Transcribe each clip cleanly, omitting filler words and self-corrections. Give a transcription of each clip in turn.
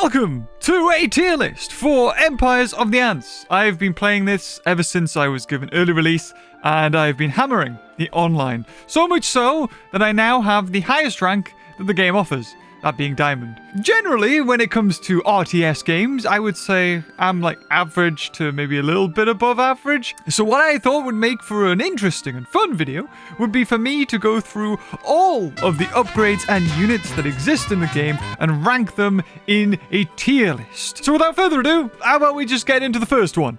Welcome to a tier list for Empires of the Ants. I've been playing this ever since I was given early release, and I've been hammering the online. So much so that I now have the highest rank that the game offers, that being Diamond. Generally, when it comes to RTS games, I would say I'm like average to maybe a little bit above average. So what I thought would make for an interesting and fun video would be for me to go through all of the upgrades and units that exist in the game and rank them in a tier list. So without further ado, how about we just get into the first one?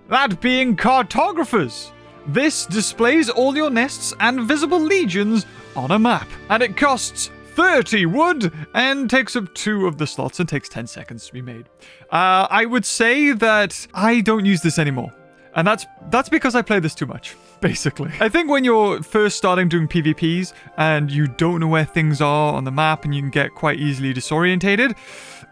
That being cartographers. This displays all your nests and visible legions on a map. And it costs 30 wood and takes up 2 of the slots and takes 10 seconds to be made. I would say that I don't use this anymore. And that's because I play this too much, basically. I think when you're first starting doing PvPs and you don't know where things are on the map and you can get quite easily disorientated,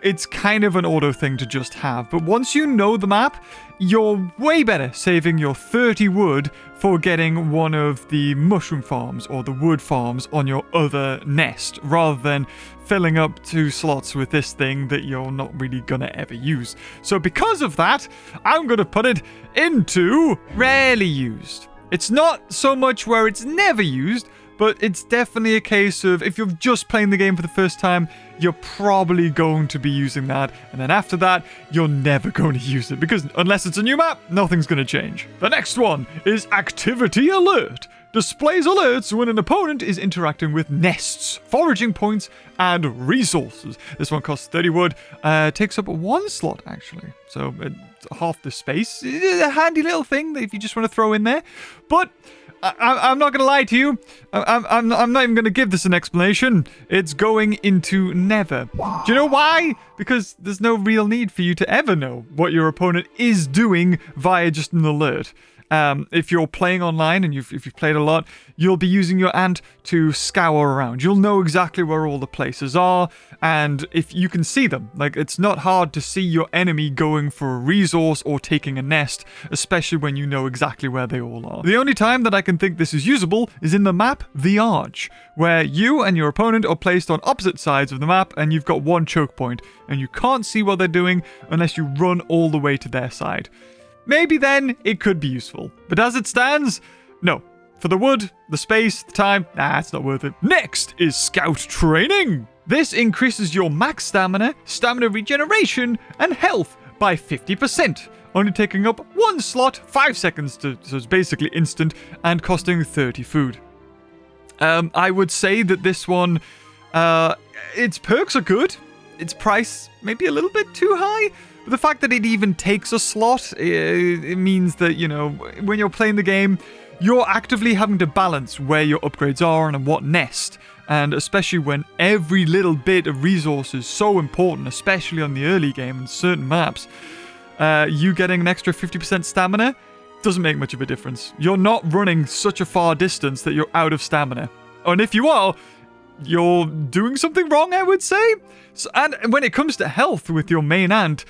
it's kind of an auto thing to just have. But once you know the map, you're way better saving your 30 wood for getting one of the mushroom farms or the wood farms on your other nest, rather than filling up 2 slots with this thing that you're not really gonna ever use. So because of that, I'm gonna put it into rarely used. It's not so much where it's never used, but it's definitely a case of if you're just playing the game for the first time, you're probably going to be using that. And then after that, you're never going to use it because unless it's a new map, nothing's going to change. The next one is Activity Alert. Displays alerts when an opponent is interacting with nests, foraging points, and resources. This one costs 30 wood. Takes up 1 slot, actually. So half the space. It's a handy little thing that if you just want to throw in there. But I'm not going to lie to you. I'm not even going to give this an explanation. It's going into never. Do you know why? Because there's no real need for you to ever know what your opponent is doing via just an alert. If you're playing online and if you've played a lot, you'll be using your ant to scour around. You'll know exactly where all the places are, and if you can see them, like it's not hard to see your enemy going for a resource or taking a nest, especially when you know exactly where they all are. The only time that I can think this is usable is in the map The Arch, where you and your opponent are placed on opposite sides of the map and you've got 1 choke point, and you can't see what they're doing unless you run all the way to their side. Maybe then it could be useful. But as it stands, no. For the wood, the space, the time, it's not worth it. Next is Scout Training. This increases your max stamina, stamina regeneration, and health by 50%. Only taking up 1 slot, 5 seconds, so it's basically instant, and costing 30 food. I would say that this one, its perks are good. Its price maybe a little bit too high. But the fact that it even takes a slot, it means that, you know, when you're playing the game, you're actively having to balance where your upgrades are and what nest. And especially when every little bit of resource is so important, especially on the early game and certain maps, you getting an extra 50% stamina doesn't make much of a difference. You're not running such a far distance that you're out of stamina. And if you are, you're doing something wrong, I would say. So, and when it comes to health with your main ant,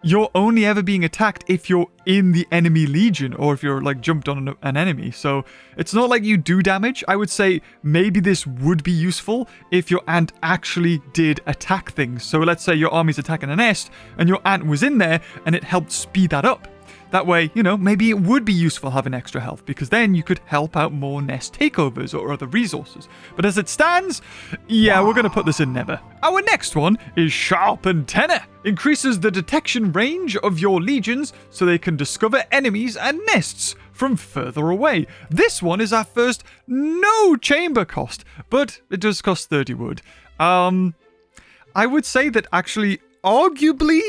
you're only ever being attacked if you're in the enemy legion or if you're like jumped on an enemy. So it's not like you do damage. I would say maybe this would be useful if your ant actually did attack things. So let's say your army's attacking a nest and your ant was in there and it helped speed that up. That way, you know, maybe it would be useful having extra health because then you could help out more nest takeovers or other resources. But as it stands, yeah, we're going to put this in never. Our next one is Sharp Antenna. Increases the detection range of your legions so they can discover enemies and nests from further away. This one is our first no chamber cost, but it does cost 30 wood. I would say that actually, arguably,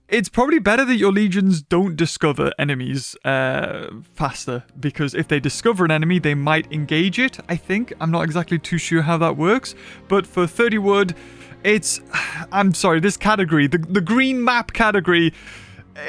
it's probably better that your legions don't discover enemies faster, because if they discover an enemy, they might engage it, I think. I'm not exactly too sure how that works, but for 30 wood, it's... I'm sorry, this category, the green map category,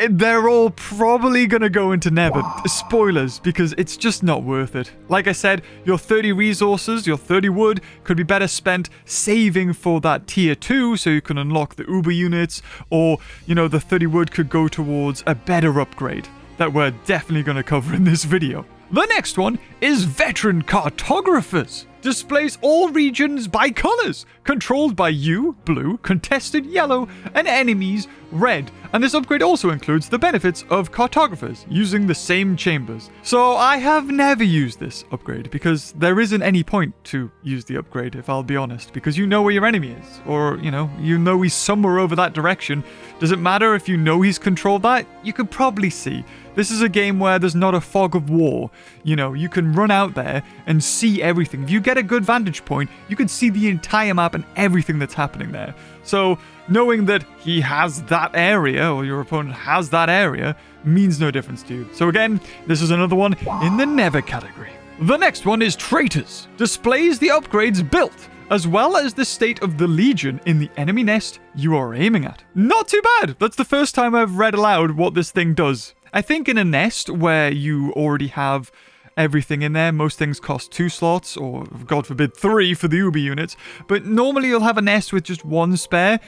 they're all probably going to go into never. Spoilers, because it's just not worth it. Like I said, your 30 resources, your 30 wood, could be better spent saving for that tier 2 so you can unlock the Uber units, or, you know, the 30 wood could go towards a better upgrade that we're definitely going to cover in this video. The next one is Veteran Cartographers. displays all regions by colors, controlled by you, blue, contested, yellow, and enemies, red. And this upgrade also includes the benefits of cartographers using the same chambers. So I have never used this upgrade because there isn't any point to use the upgrade, if I'll be honest, because you know where your enemy is, or you know he's somewhere over that direction. Does it matter if you know he's controlled that? You can probably see. This is a game where there's not a fog of war. You can run out there and see everything. If you get a good vantage point, you can see the entire map and everything that's happening there. So knowing that he has that area, or your opponent has that area, means no difference to you. So again, this is another one in the never category. The next one is traitors. Displays the upgrades built, as well as the state of the legion in the enemy nest you are aiming at. Not too bad. That's the first time I've read aloud what this thing does. I think in a nest where you already have everything in there, most things cost 2 slots, or God forbid 3 for the Uber units, but normally you'll have a nest with just 1 spare.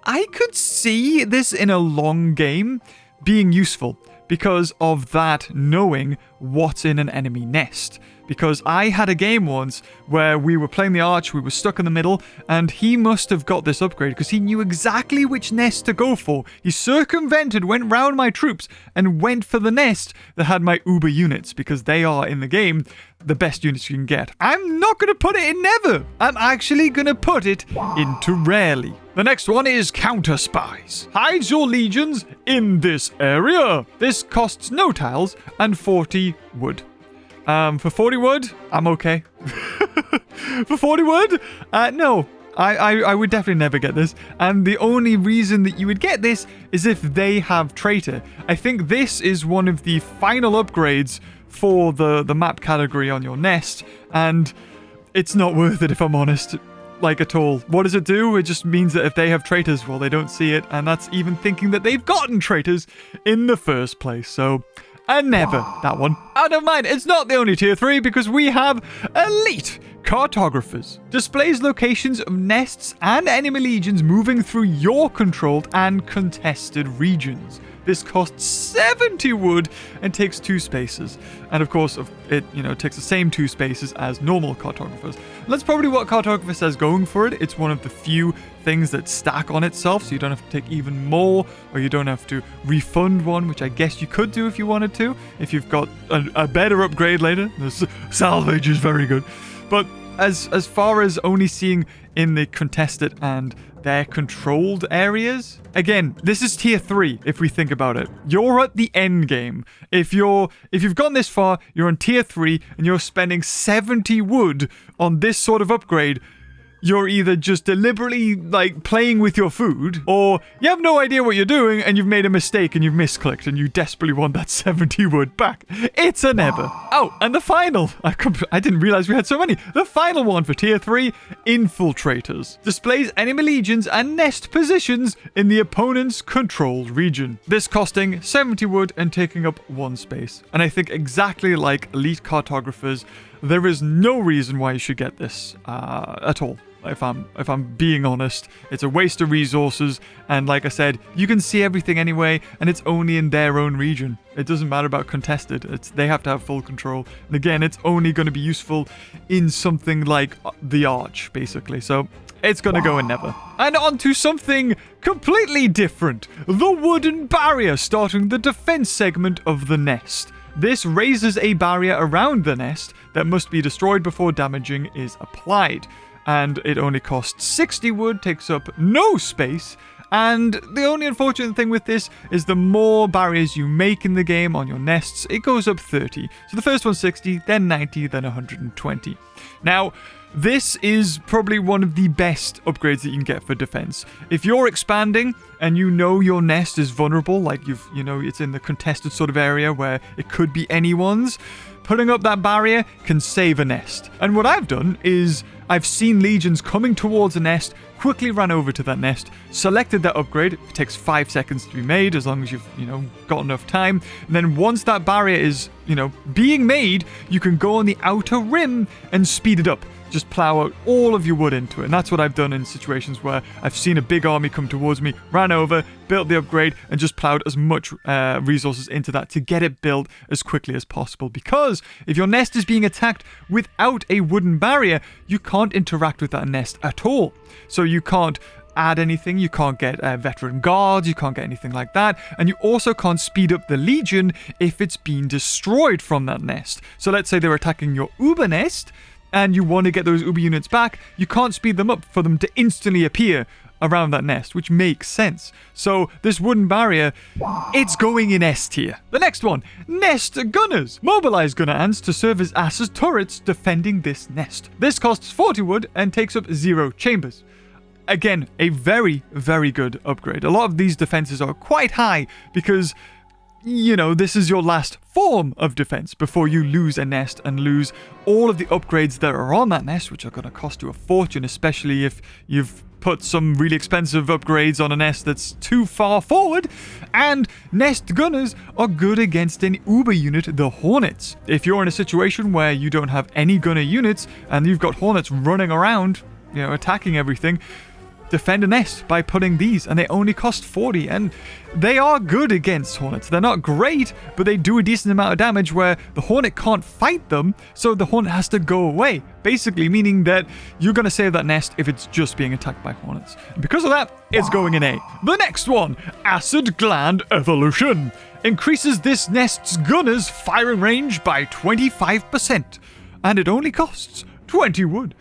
I could see this in a long game being useful because of that knowing what's in an enemy nest. Because I had a game once where we were playing the arch, we were stuck in the middle, and he must have got this upgrade because he knew exactly which nest to go for. He circumvented, went round my troops, and went for the nest that had my Uber units, because they are, in the game, the best units you can get. I'm not going to put it in never. I'm actually going to put it into rarely. The next one is counter spies. Hides your legions in this area. This costs no tiles and 40 wood. For 40 wood, I'm okay. For 40 wood? No. I would definitely never get this. And the only reason that you would get this is if they have traitor. I think this is one of the final upgrades for the map category on your nest. And it's not worth it, if I'm honest. Like, at all. What does it do? It just means that if they have traitors, well, they don't see it. And that's even thinking that they've gotten traitors in the first place. So... and never, that one. Oh, never mind, it's not the only tier 3 because we have elite cartographers. Displays locations of nests and enemy legions moving through your controlled and contested regions. This costs 70 wood and takes 2 spaces. And of course, it takes the same 2 spaces as normal cartographers. That's probably what cartographer says going for it. It's one of the few things that stack on itself, so you don't have to take even more, or you don't have to refund one, which I guess you could do if you wanted to, if you've got a better upgrade later. The salvage is very good. But as far as only seeing in the contested and their controlled areas, again, this is tier 3 if we think about it. You're at the end game. If you've gone this far, you're on tier 3 and you're spending 70 wood on this sort of upgrade. You're either just deliberately, playing with your food, or you have no idea what you're doing and you've made a mistake and you've misclicked and you desperately want that 70 wood back. It's a never. Oh, and the final. I didn't realize we had so many. The final one for tier 3, infiltrators. Displays enemy legions and nest positions in the opponent's controlled region. This costing 70 wood and taking up 1 space. And I think exactly like elite cartographers, there is no reason why you should get this at all. If I'm being honest, it's a waste of resources, and like I said, you can see everything anyway, and it's only in their own region. It doesn't matter about contested. They have to have full control. And again, it's only going to be useful in something like the arch, basically. So it's going to go in never. And on to something completely different. The wooden barrier starting the defense segment of the nest. This raises a barrier around the nest that must be destroyed before damaging is applied. And it only costs 60 wood, takes up no space, and the only unfortunate thing with this is the more barriers you make in the game on your nests, it goes up 30. So the first one's 60, then 90, then 120. Now, this is probably one of the best upgrades that you can get for defense. If you're expanding and you know your nest is vulnerable, like it's in the contested sort of area where it could be anyone's, putting up that barrier can save a nest. And what I've done is I've seen legions coming towards a nest, quickly ran over to that nest, selected that upgrade. It takes 5 seconds to be made as long as you've, got enough time. And then once that barrier is, being made, you can go on the outer rim and speed it up. just plow out all of your wood into it. And that's what I've done in situations where I've seen a big army come towards me, ran over, built the upgrade, and just plowed as much resources into that to get it built as quickly as possible. Because if your nest is being attacked without a wooden barrier, you can't interact with that nest at all. So you can't add anything, you can't get veteran guards, you can't get anything like that, and you also can't speed up the legion if it's been destroyed from that nest. So let's say they're attacking your uber nest and you want to get those uber units back, you can't speed them up for them to instantly appear around that nest, which makes sense. So this wooden barrier, it's going in S tier. The next one, nest gunners. Mobilize gunner ants to serve as asses turrets defending this nest. This costs 40 wood and takes up 0 chambers. Again, a very, very good upgrade. A lot of these defenses are quite high because, you know, this is your last form of defense before you lose a nest and lose all of the upgrades that are on that nest, which are going to cost you a fortune, especially if you've put some really expensive upgrades on a nest that's too far forward. And nest gunners are good against an uber unit, the hornets. If you're in a situation where you don't have any gunner units and you've got hornets running around, you know, attacking everything, defend a nest by putting these, and they only cost 40, and they are good against hornets. They're not great, but they do a decent amount of damage where the hornet can't fight them, so the hornet has to go away, basically meaning that you're going to save that nest if it's just being attacked by hornets. And because of that, it's going in A. The next one, acid gland evolution, increases this nest's gunner's firing range by 25%, and it only costs 20 wood.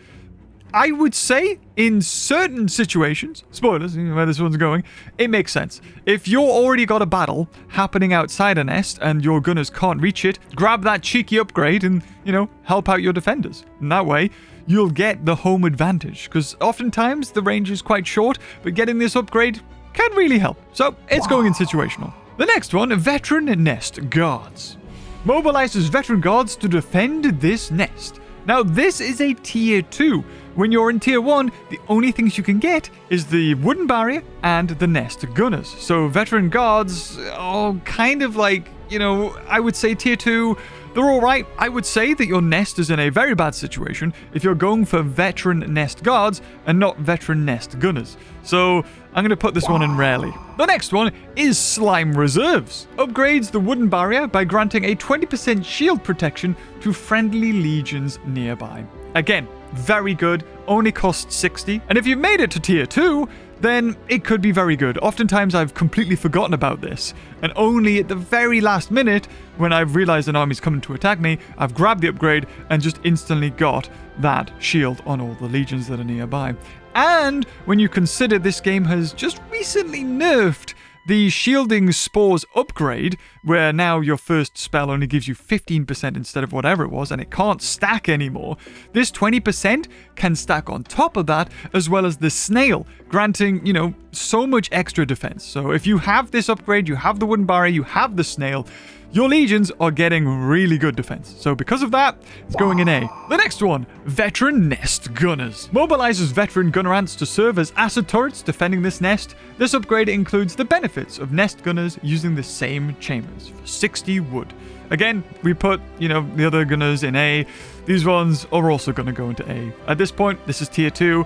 I would say in certain situations, spoilers, you know where this one's going, it makes sense. If you're already got a battle happening outside a nest and your gunners can't reach it, grab that cheeky upgrade and, you know, help out your defenders. And that way, you'll get the home advantage, because oftentimes the range is quite short, but getting this upgrade can really help. So it's going in situational. The next one, veteran nest guards. Mobilizes veteran guards to defend this nest. Now, this is a tier 2. When you're in tier 1, the only things you can get is the wooden barrier and the nest gunners. So veteran guards are kind of like, you know, I would say tier 2, they're alright. I would say that your nest is in a very bad situation if you're going for veteran nest guards and not veteran nest gunners. So I'm going to put this one in rarely. The next one is slime reserves. Upgrades the wooden barrier by granting a 20% shield protection to friendly legions nearby. Again, very good, only costs 60. And if you've made it to tier 2, then it could be very good. Oftentimes I've completely forgotten about this, and only at the very last minute, when I've realized an army's coming to attack me, I've grabbed the upgrade and just instantly got that shield on all the legions that are nearby. And when you consider this game has just recently nerfed the shielding spores upgrade, where now your first spell only gives you 15% instead of whatever it was, and it can't stack anymore, this 20% can stack on top of that, as well as the snail, granting, you know, so much extra defense. So if you have this upgrade, you have the wooden barrier, you have the snail, your legions are getting really good defense. So because of that, it's going in A. The next one, veteran nest gunners. Mobilizes veteran gunner ants to serve as acid turrets defending this nest. This upgrade includes the benefits of nest gunners using the same chambers for 60 wood. Again, we put, you know, the other gunners in A. These ones are also going to go into A. At this point, this is tier 2.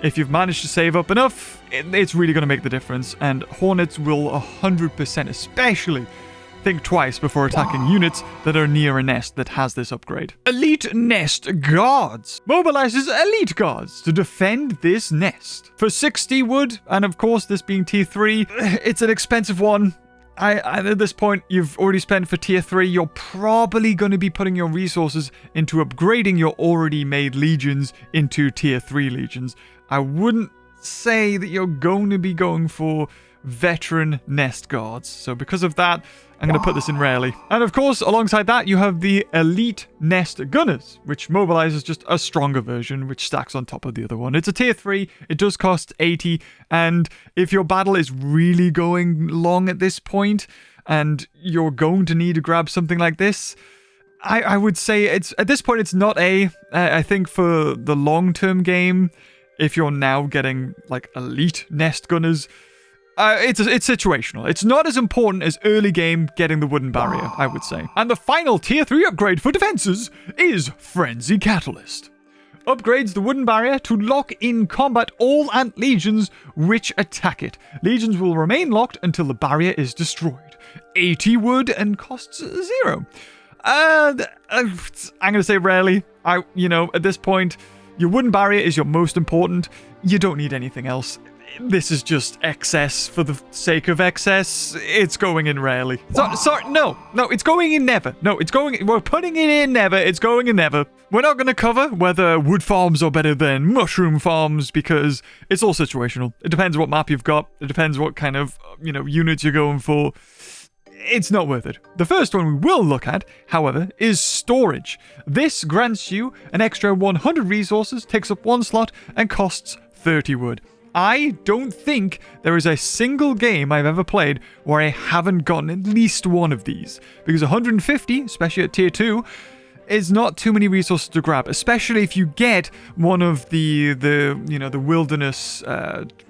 If you've managed to save up enough, it's really going to make the difference. And hornets will 100%, especially, think twice before attacking units that are near a nest that has this upgrade. Elite Nest Guards. Mobilizes elite guards to defend this nest. For 60 wood, and of course this being tier 3, it's an expensive one. At this point, you've already spent for tier 3, you're probably going to be putting your resources into upgrading your already made legions into tier 3 legions. I wouldn't say that you're going to be going for veteran nest guards. So because of that, I'm going to put this in rarely. And of course, alongside that, you have the elite nest gunners, which mobilizes just a stronger version, which stacks on top of the other one. It's a tier 3, it does cost 80, and if your battle is really going long at this point, and you're going to need to grab something like this, I would say it's at this point it's not A. I think for the long-term game, if you're now getting like elite nest gunners, it's situational. It's not as important as early game getting the wooden barrier, I would say. And the final tier 3 upgrade for defenses is Frenzy Catalyst. Upgrades the wooden barrier to lock in combat all ant legions which attack it. Legions will remain locked until the barrier is destroyed. 80 wood and costs 0. I'm going to say rarely. At this point, your wooden barrier is your most important. You don't need anything else. This is just excess for the sake of excess. It's going in rarely. Sorry, no, it's going in never. We're putting it in never. It's going in never. We're not going to cover whether wood farms are better than mushroom farms because it's all situational. It depends what map you've got. It depends what kind of, units you're going for. It's not worth it. The first one we will look at, however, is storage. This grants you an extra 100 resources, takes up 1 slot, and costs 30 wood. I don't think there is a single game I've ever played where I haven't gotten at least one of these. Because 150, especially at tier 2, is not too many resources to grab, especially if you get one of the wilderness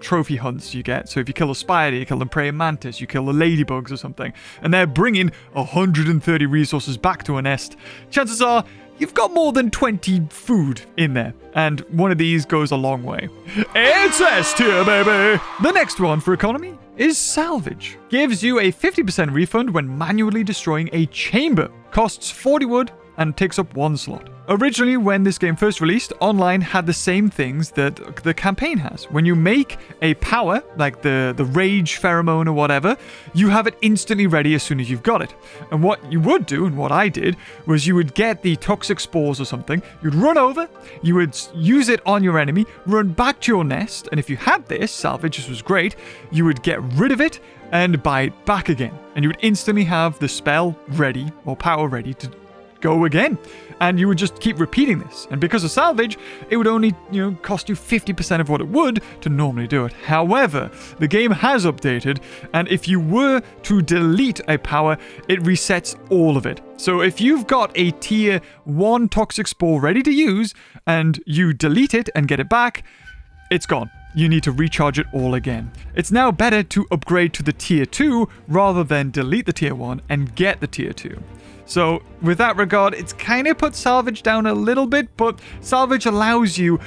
trophy hunts you get. So if you kill a spider, you kill a praying mantis, you kill the ladybugs or something, and they're bringing 130 resources back to a nest, chances are you've got more than 20 food in there, and one of these goes a long way. It's S tier, baby! The next one for economy is salvage. Gives you a 50% refund when manually destroying a chamber. Costs 40 wood and takes up 1 slot. Originally, when this game first released, online had the same things that the campaign has. When you make a power, like the rage pheromone or whatever, you have it instantly ready as soon as you've got it. And what you would do, and what I did, was you would get the toxic spores or something, you'd run over, you would use it on your enemy, run back to your nest, and if you had this, salvage, this was great, you would get rid of it and buy it back again. And you would instantly have the spell ready, or power ready to go again. And you would just keep repeating this. And because of salvage, it would only, cost you 50% of what it would to normally do it. However, the game has updated, and if you were to delete a power, it resets all of it. So if you've got a tier 1 toxic spore ready to use, and you delete it and get it back, it's gone. You need to recharge it all again. It's now better to upgrade to the tier 2 rather than delete the tier 1 and get the tier 2. So, with that regard, it's kind of put salvage down a little bit, but salvage allows you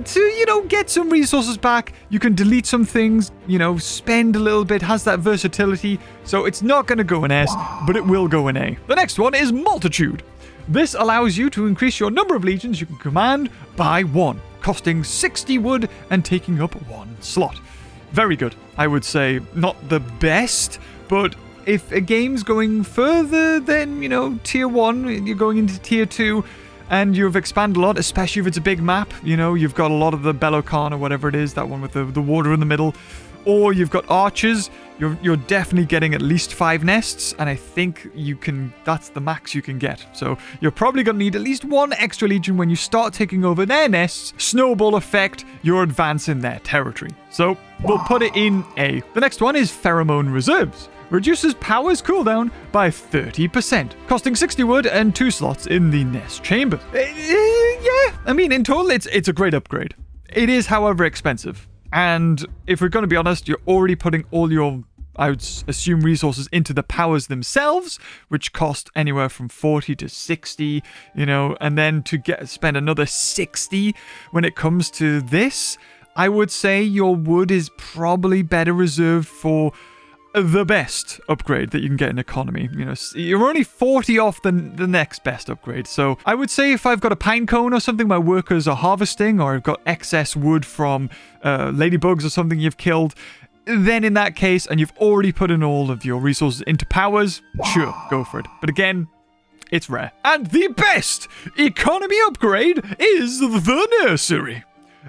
to, get some resources back. You can delete some things, spend a little bit, has that versatility. So, it's not going to go in S, but it will go in A. The next one is multitude. This allows you to increase your number of legions you can command by 1, costing 60 wood and taking up 1 slot. Very good. I would say not the best, but if a game's going further than, tier 1, you're going into tier 2, and you've expanded a lot, especially if it's a big map, you've got a lot of the Belokan or whatever it is, that one with the water in the middle, or you've got archers, you're definitely getting at least 5 nests, and I think that's the max you can get. So you're probably going to need at least 1 extra legion when you start taking over their nests. Snowball effect, you're advancing their territory. So we'll put it in A. The next one is pheromone reserves. Reduces power's cooldown by 30%, costing 60 wood and 2 slots in the nest chamber. In total, it's a great upgrade. It is, however, expensive. And if we're going to be honest, you're already putting all your, I would assume, resources into the powers themselves, which cost anywhere from 40 to 60, and then to spend another 60 when it comes to this, I would say your wood is probably better reserved for the best upgrade that you can get in economy. You're only 40 off the next best upgrade. So I would say if I've got a pine cone or something my workers are harvesting, or I've got excess wood from ladybugs or something you've killed, then in that case, and you've already put in all of your resources into powers, sure, go for it. But again, it's rare. And the best economy upgrade is the nursery.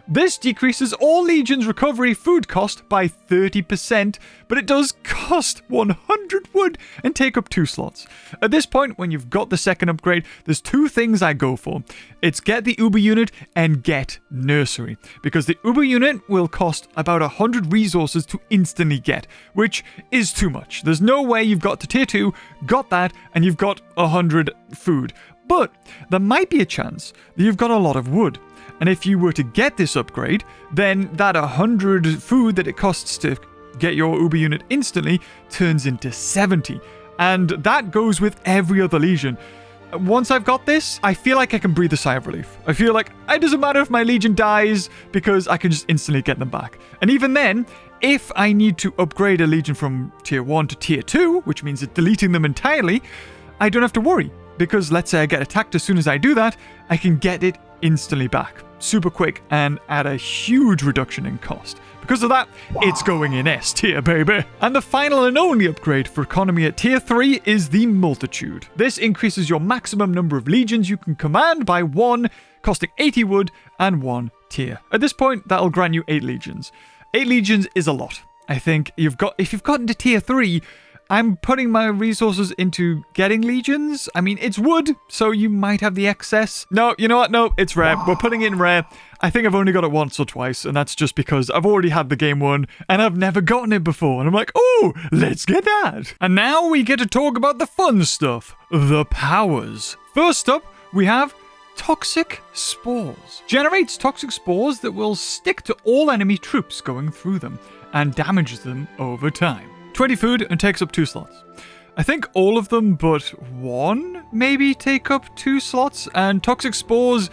This decreases all legions' recovery food cost by 30%, but it does cost 100 wood and take up 2 slots. At this point, when you've got the second upgrade, there's 2 things I go for. It's get the Uber unit and get nursery, because the Uber unit will cost about 100 resources to instantly get, which is too much. There's no way you've got to tier 2, got that, and you've got 100 food. But there might be a chance that you've got a lot of wood. And if you were to get this upgrade, then that 100 food that it costs to get your Uber unit instantly turns into 70. And that goes with every other legion. once I've got this, I feel like I can breathe a sigh of relief. I feel like it doesn't matter if my Legion dies because I can just instantly get them back. And even then, if I need to upgrade a Legion from tier 1 to tier 2, which means deleting them entirely, I don't have to worry. Because let's say I get attacked as soon as I do that, I can get it instantly back. Super quick and at a huge reduction in cost. Because of that, it's going in S tier, baby. And the final and only upgrade for economy at tier 3 is the Multitude. This increases your maximum number of legions you can command by 1, costing 80 wood and 1 tier. At this point, that'll grant you 8 legions. 8 legions is a lot. I think if you've gotten to tier 3, I'm putting my resources into getting legions. I mean, it's wood, so you might have the excess. No, you know what? No, it's rare. We're putting it in rare. I think I've only got it once or twice, and that's just because I've already had the game one, and I've never gotten it before. And I'm like, oh, let's get that. And now we get to talk about the fun stuff, the powers. First up, we have Toxic Spores. Generates toxic spores that will stick to all enemy troops going through them, and damages them over time. 20 food and takes up 2 slots. I think all of them but 1 maybe take up 2 slots, and Toxic Spores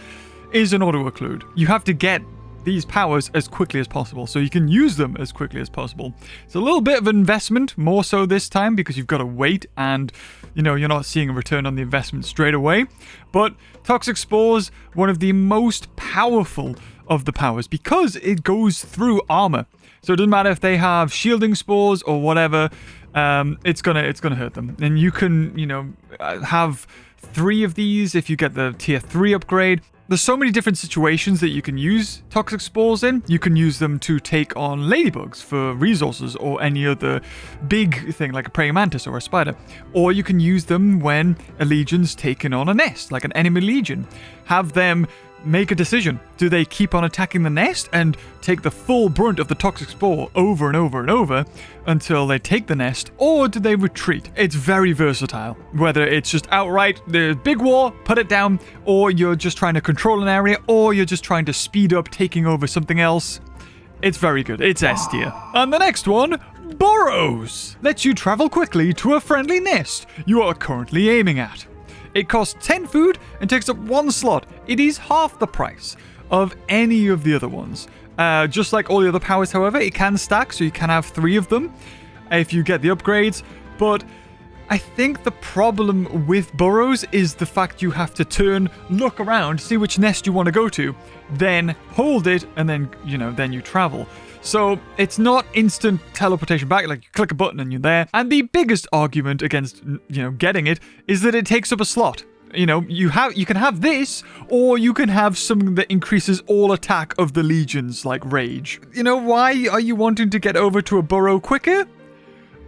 is an auto-occlude. You have to get these powers as quickly as possible, so you can use them as quickly as possible. It's a little bit of an investment, more so this time, because you've got to wait, and, you know, you're not seeing a return on the investment straight away. But Toxic Spores, one of the most powerful of the powers, because it goes through armor. So it doesn't matter if they have shielding spores or whatever, it's gonna hurt them. And you can, you know, have 3 of these if you get the tier 3 upgrade. There's so many different situations that you can use toxic spores in. You can use them to take on ladybugs for resources or any other big thing like a praying mantis or a spider. Or you can use them when a legion's taken on a nest, like an enemy legion. Have them make a decision. Do they keep on attacking the nest and take the full brunt of the toxic spore over and over and over until they take the nest, or do they retreat? It's very versatile. Whether it's just outright the big war, put it down, or you're just trying to control an area, or you're just trying to speed up taking over something else. It's very good. It's S tier. And the next one, Burrows. Lets you travel quickly to a friendly nest you are currently aiming at. It costs 10 food and takes up 1 slot. It is half the price of any of the other ones. Just like all the other powers, however, it can stack, so you can have 3 of them if you get the upgrades. But I think the problem with Burrows is the fact you have to turn, look around, see which nest you want to go to, then hold it, and then, you know, then you travel. So it's not instant teleportation back, like you click a button and you're there. And the biggest argument against, you know, getting it is that it takes up a slot. You know, you can have this, or you can have something that increases all attack of the legions, like Rage. You know, why are you wanting to get over to a burrow quicker?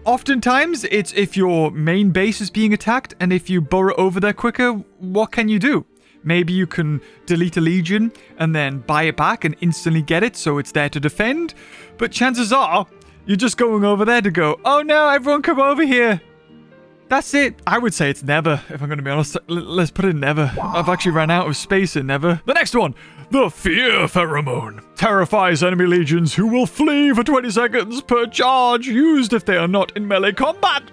Oftentimes, it's if your main base is being attacked, and if you burrow over there quicker, what can you do? Maybe you can delete a legion and then buy it back and instantly get it so it's there to defend. But chances are, you're just going over there to go, oh no, everyone come over here. That's it. I would say it's never, if I'm going to be honest. Let's put it never. I've actually ran out of space in never. The next one, the Fear Pheromone. Terrifies enemy legions who will flee for 20 seconds per charge, used if they are not in melee combat.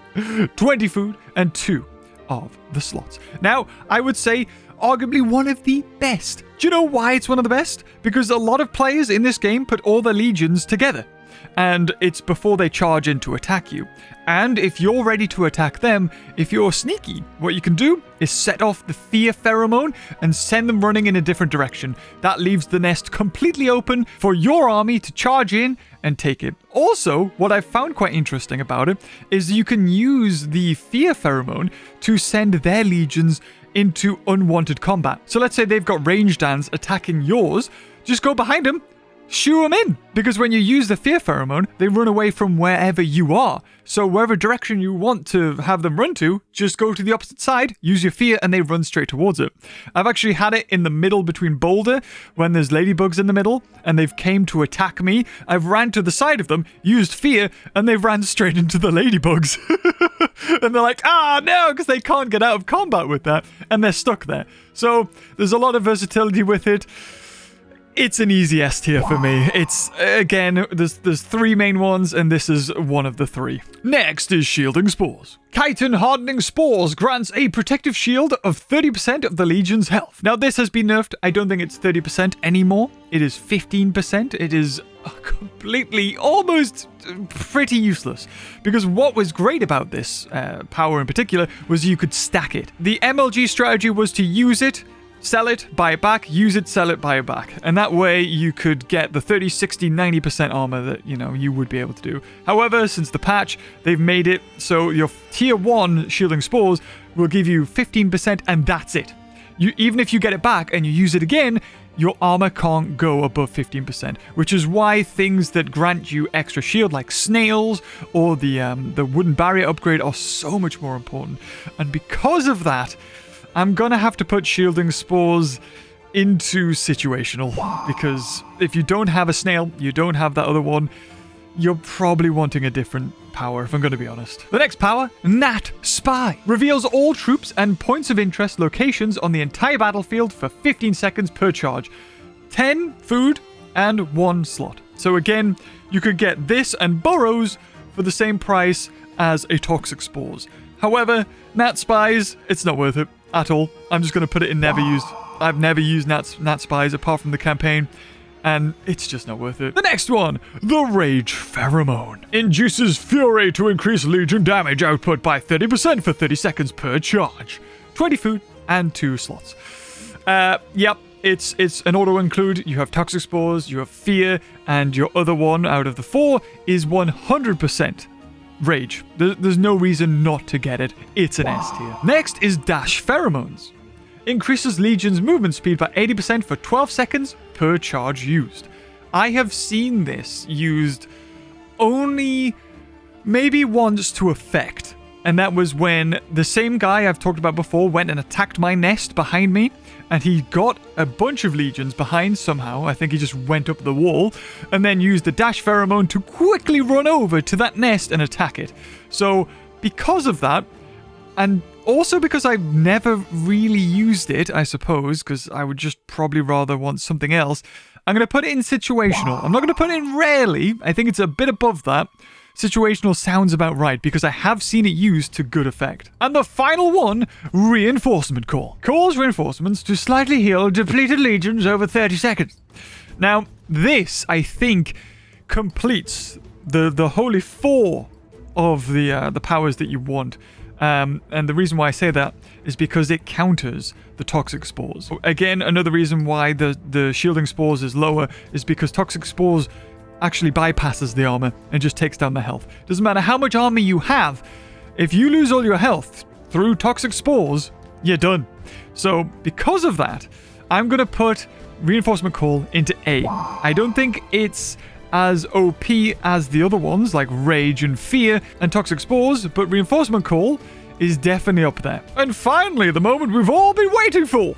20 food and 2 of the slots. Now, I would say arguably one of the best. Do you know why it's one of the best? Because a lot of players in this game put all their legions together, and it's before they charge in to attack you. And if you're ready to attack them, if you're sneaky, what you can do is set off the Fear Pheromone and send them running in a different direction. That leaves the nest completely open for your army to charge in and take it. Also, what I found quite interesting about it is you can use the Fear Pheromone to send their legions into unwanted combat. So let's say they've got ranged ants attacking yours, just go behind them, shoo them in. Because when you use the Fear Pheromone, they run away from wherever you are. So wherever direction you want to have them run to, just go to the opposite side, use your Fear, and they run straight towards it. I've actually had it in the middle between Boulder, when there's ladybugs in the middle, and they've came to attack me. I've ran to the side of them, used Fear, and they've ran straight into the ladybugs. And they're like, no, because they can't get out of combat with that, and they're stuck there. So there's a lot of versatility with it. It's an easy S tier for me. It's, again, there's 3 main ones, and this is one of the 3. Next is Shielding Spores. Chitin Hardening Spores grants a protective shield of 30% of the Legion's health. Now, this has been nerfed. I don't think it's 30% anymore. It is 15%. It is completely, almost pretty useless. Because what was great about this power in particular was you could stack it. The MLG strategy was to use it, sell it, buy it back, use it, sell it, buy it back. And that way you could get the 30, 60, 90% armor that, you would be able to do. However, since the patch, they've made it so your tier 1 Shielding Spores will give you 15% and that's it. Even if you get it back and you use it again, your armor can't go above 15%, which is why things that grant you extra shield like snails or the wooden barrier upgrade are so much more important. And because of that, I'm gonna have to put Shielding Spores into situational, because if you don't have a snail, you don't have that other one, you're probably wanting a different power, if I'm gonna be honest. The next power, Nat Spy, reveals all troops and points of interest locations on the entire battlefield for 15 seconds per charge. 10 food and 1 slot. So again, you could get this and burrows for the same price as a Toxic Spores. However, Nat Spies, it's not worth it at all. I'm just going to put it in never used. I've never used Nat Spies apart from the campaign, and it's just not worth it. The next one, the Rage Pheromone. Induces Fury to increase Legion damage output by 30% for 30 seconds per charge. 20 food and 2 slots. Yep, it's an auto-include. You have Toxic Spores, you have Fear, and your other one out of the 4 is 100%. Rage. There's no reason not to get it. It's an S tier. Next is Dash Pheromones. Increases Legion's movement speed by 80% for 12 seconds per charge used. I have seen this used only maybe once to effect. And that was when the same guy I've talked about before went and attacked my nest behind me. And he got a bunch of legions behind somehow. I think he just went up the wall and then used the Dash Pheromone to quickly run over to that nest and attack it. So because of that, and also because I've never really used it, I suppose, because I would just probably rather want something else, I'm going to put it in situational. I'm not going to put it in rarely. I think it's a bit above that. Situational sounds about right, because I have seen it used to good effect. And the final one, Reinforcement Call. Calls reinforcements to slightly heal depleted legions over 30 seconds. Now, this, I think, completes the holy 4 of the powers that you want. And the reason why I say that is because it counters the Toxic Spores. Again, another reason why the Shielding Spores is lower is because Toxic Spores actually bypasses the armor and just takes down the health. Doesn't matter how much armor you have, if you lose all your health through Toxic Spores, you're done. So because of that, I'm going to put Reinforcement Call into A. I don't think it's as OP as the other ones like Rage and Fear and Toxic Spores, but Reinforcement Call is definitely up there. And finally, the moment we've all been waiting for.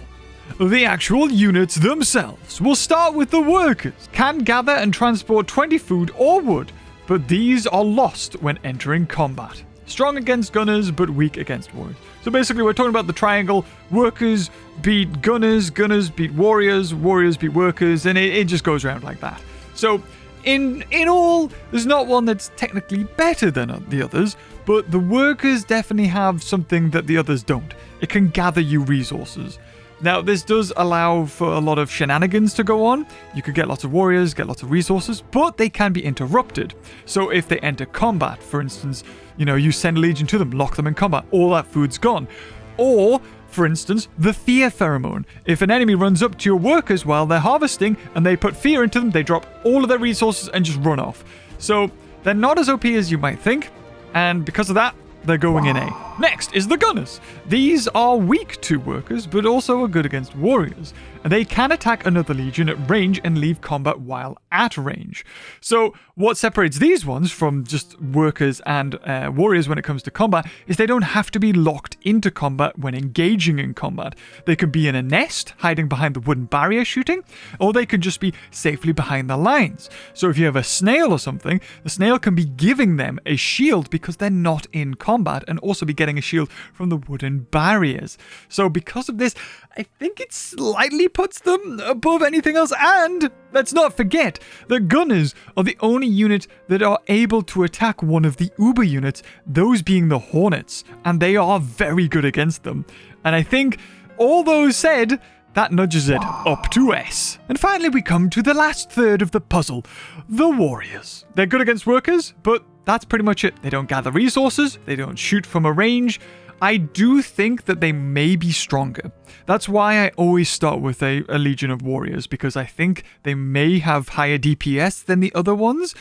The actual units themselves. We'll start with the workers. Can gather and transport 20 food or wood, but these are lost when entering combat. Strong against gunners, but weak against warriors. So basically, we're talking about the triangle. Workers beat gunners, gunners beat warriors, warriors beat workers, and it just goes around like that. So in all, there's not one that's technically better than the others, but the workers definitely have something that the others don't. It can gather you resources. Now, this does allow for a lot of shenanigans to go on. You could get lots of warriors, get lots of resources, but they can be interrupted. So if they enter combat, for instance, you send a legion to them, lock them in combat, all that food's gone. Or, for instance, the Fear Pheromone. If an enemy runs up to your workers while they're harvesting and they put fear into them, they drop all of their resources and just run off. So they're not as OP as you might think, and because of that, they're going in A. Next is the Gunners. These are weak to workers, but also are good against warriors. And they can attack another legion at range and leave combat while at range. So what separates these ones from just workers and warriors when it comes to combat is they don't have to be locked into combat when engaging in combat. They can be in a nest, hiding behind the wooden barrier shooting, or they can just be safely behind the lines. So if you have a snail or something, the snail can be giving them a shield because they're not in combat, and also be getting a shield from the wooden barriers. So because of this, I think it's slightly puts them above anything else. And let's not forget that gunners are the only unit that are able to attack one of the uber units, those being the hornets, and they are very good against them. And I think, all those said, that nudges it up to S. And finally, we come to the last third of the puzzle, the warriors. They're good against workers, but that's pretty much it. They don't gather resources, they don't shoot from a range. I do think that they may be stronger. That's why I always start with a legion of warriors, because I think they may have higher DPS than the other ones,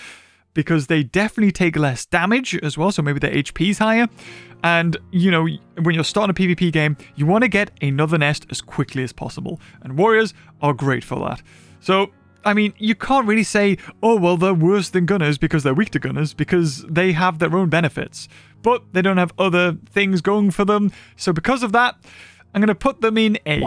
because they definitely take less damage as well, so maybe their HP's higher. And, you know, when you're starting a PvP game, you want to get another nest as quickly as possible, and warriors are great for that. So, I mean, you can't really say, oh, well, they're worse than gunners because they're weak to gunners, because they have their own benefits. But they don't have other things going for them. So because of that, I'm going to put them in A.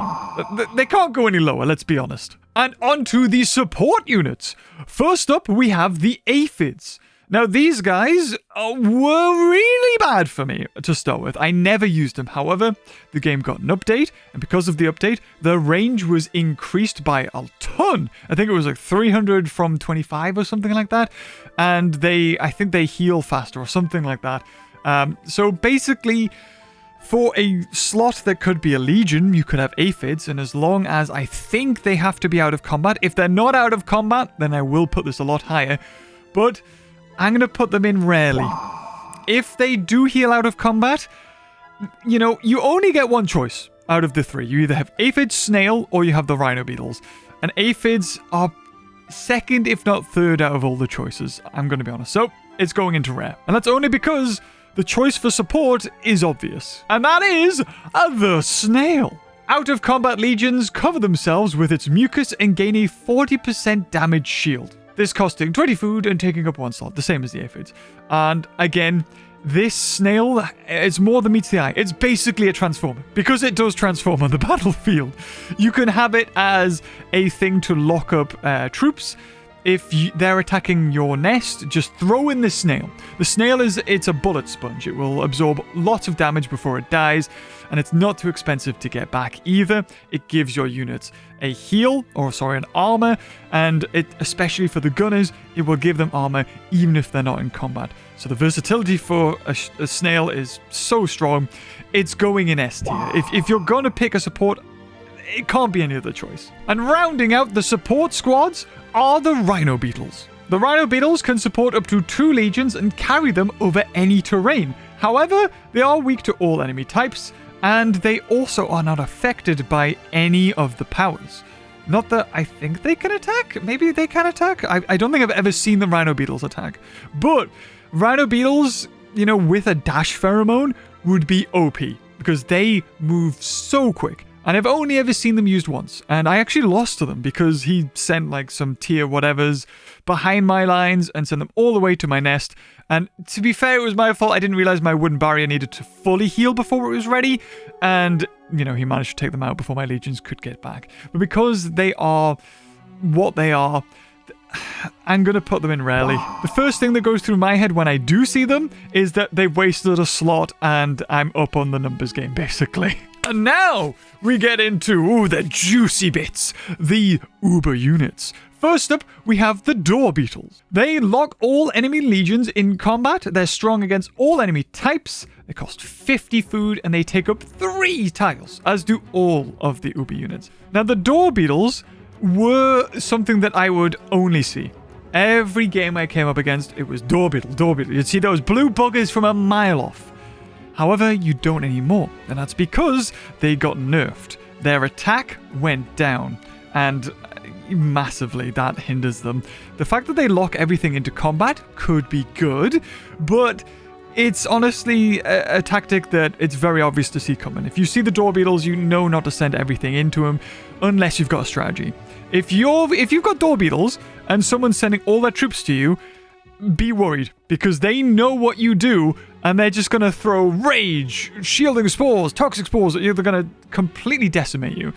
They can't go any lower, let's be honest. And on to the support units. First up, we have the aphids. Now, these guys were really bad for me to start with. I never used them. However, the game got an update, and because of the update, the range was increased by a ton. I think it was like 300 from 25 or something like that. And I think they heal faster or something like that. So basically, for a slot that could be a legion, you could have aphids, and as long as I think they have to be out of combat. If they're not out of combat, then I will put this a lot higher. But I'm going to put them in rarely. If they do heal out of combat, you know, you only get one choice out of the three. You either have aphids, snail, or you have the rhino beetles. And aphids are second, if not third, out of all the choices. I'm going to be honest. So, it's going into rare. And that's only because the choice for support is obvious. And that is the snail. Out of combat legions cover themselves with its mucus and gain a 40% damage shield. This costing 20 food and taking up 1 slot, the same as the aphids. And again, this snail, it's more than meets the eye. It's basically a transformer, because it does transform on the battlefield. You can have it as a thing to lock up troops. If they're attacking your nest, just throw in the snail. The snail it's a bullet sponge. It will absorb lots of damage before it dies, and it's not too expensive to get back either. It gives your units a heal, an armor, and especially for the gunners, it will give them armor even if they're not in combat. So the versatility for a snail is so strong. It's going in S tier. If you're gonna pick a support, it can't be any other choice. And rounding out the support squads are the rhino beetles. The rhino beetles can support up to 2 legions and carry them over any terrain. However, they are weak to all enemy types, and they also are not affected by any of the powers. Not that I think they can attack. Maybe they can attack. I don't think I've ever seen the rhino beetles attack. But rhino beetles, you know, with a dash pheromone would be OP, because they move so quick. And I've only ever seen them used once. And I actually lost to them because he sent like some tier whatevers behind my lines and sent them all the way to my nest. And to be fair, it was my fault. I didn't realize my wooden barrier needed to fully heal before it was ready. And, you know, he managed to take them out before my legions could get back. But because they are what they are, I'm going to put them in rarely. The first thing that goes through my head when I do see them is that they've wasted a slot and I'm up on the numbers game, basically. And now we get into the juicy bits, the uber units. First up, we have the door beetles. They lock all enemy legions in combat. They're strong against all enemy types. They cost 50 food and they take up 3 tiles, as do all of the uber units. Now, the door beetles were something that I would only see. Every game I came up against, it was door beetle, door beetle. You'd see those blue buggers from a mile off. However, you don't anymore, and that's because they got nerfed. Their attack went down, and massively that hinders them. The fact that they lock everything into combat could be good, but it's honestly a tactic that it's very obvious to see coming. If you see the door beetles, you know not to send everything into them unless you've got a strategy. If you've got door beetles and someone's sending all their troops to you, be worried, because they know what you do and they're just going to throw rage, shielding spores, toxic spores. They're going to completely decimate you.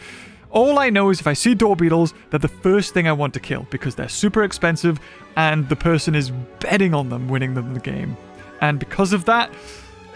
All I know is if I see door beetles, they're the first thing I want to kill, because they're super expensive and the person is betting on them winning them the game. And because of that,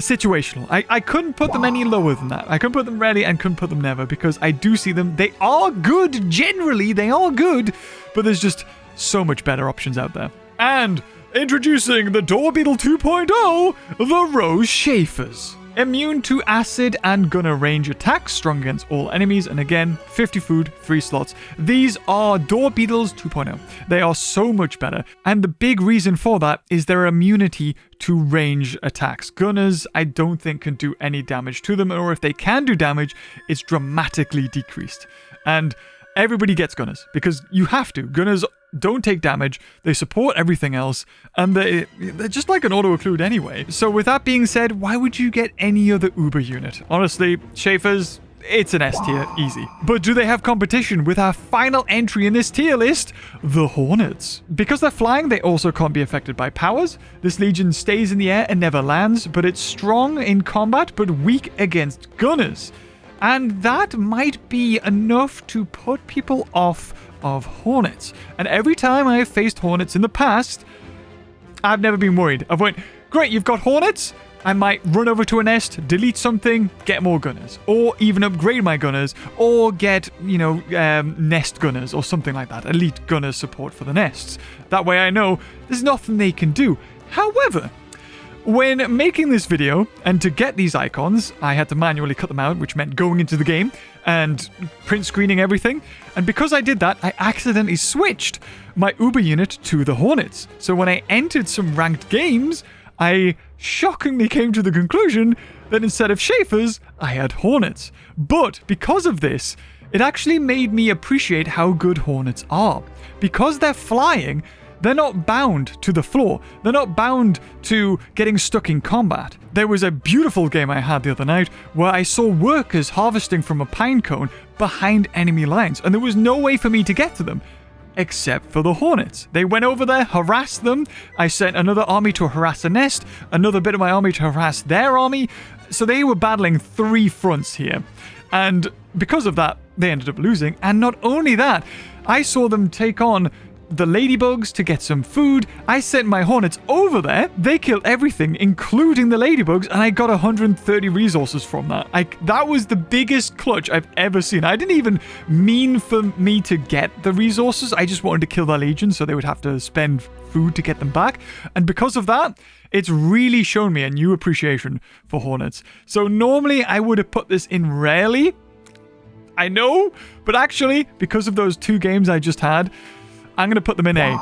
situational. I couldn't put them any lower than that. I couldn't put them rarely and couldn't put them never because I do see them. They are good. Generally, they are good. But there's just so much better options out there. And introducing the Door Beetle 2.0, the Rose Schaefers. Immune to acid and gunner range attacks, strong against all enemies, and again, 50 food, 3 slots. These are Door Beetles 2.0. They are so much better, and the big reason for that is their immunity to range attacks. Gunners, I don't think, can do any damage to them, or if they can do damage, it's dramatically decreased. And everybody gets gunners, because you have to. Gunners don't take damage, they support everything else, and they're just like an auto-occlude anyway. So with that being said, why would you get any other Uber unit? Honestly, Schaefers, it's an S tier, easy. But do they have competition with our final entry in this tier list, the Hornets? Because they're flying, they also can't be affected by powers. This legion stays in the air and never lands, but it's strong in combat, but weak against gunners. And that might be enough to put people off of Hornets. And every time I've faced Hornets in the past, I've never been worried. I've went, great, you've got Hornets. I might run over to a nest, delete something, get more gunners. Or even upgrade my gunners. Or get, nest gunners or something like that. Elite gunners support for the nests. That way I know there's nothing they can do. However, when making this video, and to get these icons, I had to manually cut them out, which meant going into the game and print screening everything. And because I did that, I accidentally switched my Uber unit to the Hornets. So when I entered some ranked games, I shockingly came to the conclusion that instead of Schaefers, I had Hornets. But because of this, it actually made me appreciate how good Hornets are. Because they're flying, they're not bound to the floor. They're not bound to getting stuck in combat. There was a beautiful game I had the other night where I saw workers harvesting from a pine cone behind enemy lines, and there was no way for me to get to them, except for the Hornets. They went over there, harassed them. I sent another army to harass a nest, another bit of my army to harass their army. So they were battling 3 fronts here. And because of that, they ended up losing. And not only that, I saw them take on the ladybugs to get some food. I sent my Hornets over there. They killed everything, including the ladybugs, and I got 130 resources from that. That was the biggest clutch I've ever seen. I didn't even mean for me to get the resources. I just wanted to kill their legion, so they would have to spend food to get them back. And because of that, it's really shown me a new appreciation for Hornets. So normally I would have put this in rarely. I know, but actually, because of those 2 games I just had, I'm going to put them in A.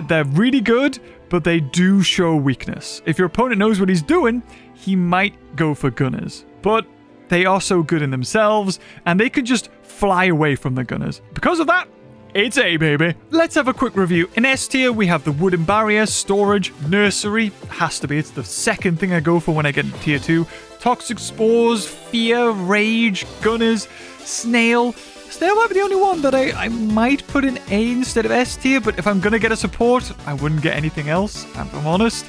They're really good, but they do show weakness. If your opponent knows what he's doing, he might go for gunners. But they are so good in themselves, and they could just fly away from the gunners. Because of that, it's A, baby. Let's have a quick review. In S tier, we have the wooden barrier, storage, nursery. Has to be. It's the second thing I go for when I get into tier 2. Toxic spores, fear, rage, gunners, snail. Snail might be the only one that I might put in A instead of S tier, but if I'm going to get a support, I wouldn't get anything else, if I'm honest.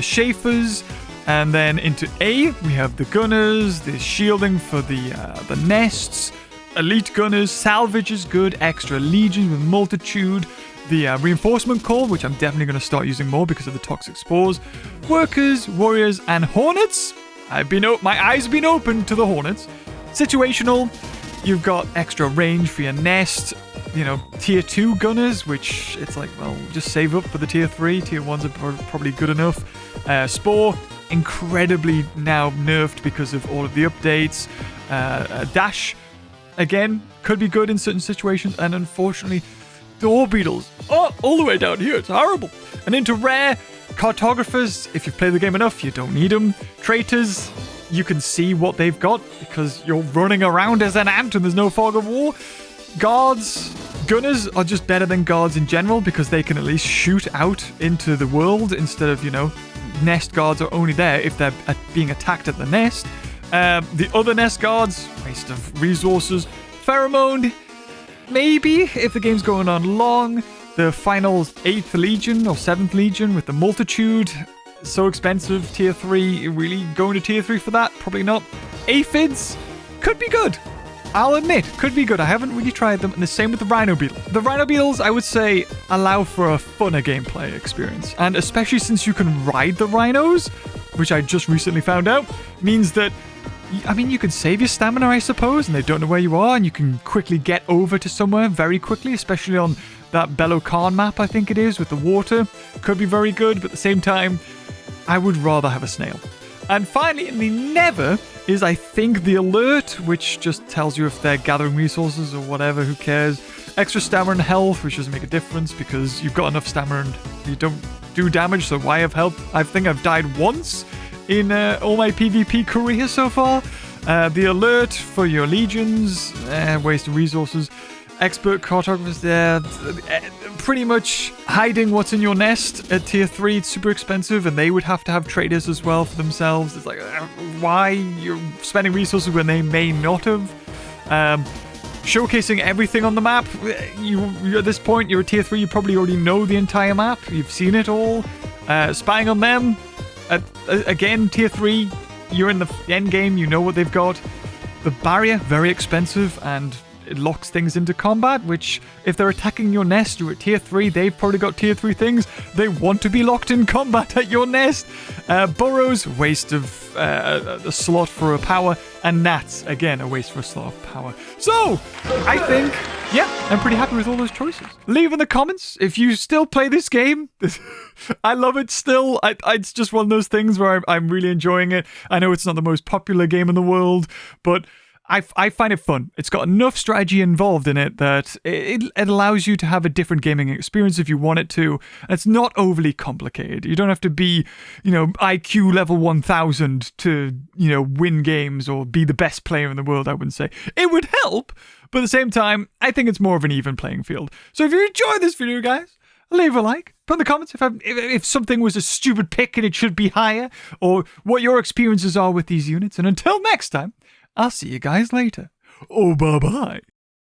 Schaefers, and then into A, we have the gunners, the shielding for the nests, elite gunners, salvage is good, extra legion with multitude, the reinforcement call, which I'm definitely going to start using more because of the toxic spores, workers, warriors, and Hornets. My eyes have been open to the Hornets. Situational. You've got extra range for your nest, tier 2 gunners, which it's like, well, just save up for the tier 3. Tier 1s are probably good enough. Spore, incredibly now nerfed because of all of the updates. Dash, again, could be good in certain situations. And unfortunately, Door Beetles, all the way down here. It's horrible. And into rare, cartographers, if you've played the game enough, you don't need them. Traitors, you can see what they've got because you're running around as an ant and there's no fog of war. Guards, gunners are just better than guards in general because they can at least shoot out into the world instead of, nest guards are only there if they're being attacked at the nest. The other nest guards, waste of resources. Pheromone, maybe if the game's going on long. The final 8th Legion or 7th Legion with the multitude. So expensive, tier 3, really going to tier 3 for that? Probably not. Aphids could be good. I'll admit, could be good. I haven't really tried them, and the same with the rhino beetle. The rhino beetles, I would say, allow for a funner gameplay experience, and especially since you can ride the rhinos, which I just recently found out, means that, I mean, you can save your stamina, I suppose, and they don't know where you are, and you can quickly get over to somewhere very quickly, especially on that Belokan map, I think it is, with the water. Could be very good, but at the same time, I would rather have a snail. And finally, in the never, is I think the alert, which just tells you if they're gathering resources or whatever, who cares. Extra stamina and health, which doesn't make a difference because you've got enough stamina and you don't do damage, so why have health? I think I've died once in all my PvP career so far. The alert for your legions, waste of resources. Expert cartographers there, pretty much hiding what's in your nest at tier 3. It's super expensive, and they would have to have traders as well for themselves. It's like, why you're spending resources when they may not have? Showcasing everything on the map. You at this point, you're at tier 3, you probably already know the entire map. You've seen it all. Spying on them. Again, tier 3, you're in the end game, you know what they've got. The barrier, very expensive, and it locks things into combat, which if they're attacking your nest, you're at tier 3, they've probably got tier 3 things. They want to be locked in combat at your nest. Burrows, waste of a slot for a power. And gnats, again, a waste for a slot of power. So, I think, yeah, I'm pretty happy with all those choices. Leave in the comments if you still play this game. I love it still. It's just one of those things where I'm really enjoying it. I know it's not the most popular game in the world, but I find it fun. It's got enough strategy involved in it that it allows you to have a different gaming experience if you want it to. And it's not overly complicated. You don't have to be, IQ level 1000 to, win games or be the best player in the world, I wouldn't say. It would help, but at the same time, I think it's more of an even playing field. So if you enjoyed this video, guys, leave a like. Put in the comments if something was a stupid pick and it should be higher, or what your experiences are with these units. And until next time, I'll see you guys later. Oh, bye-bye.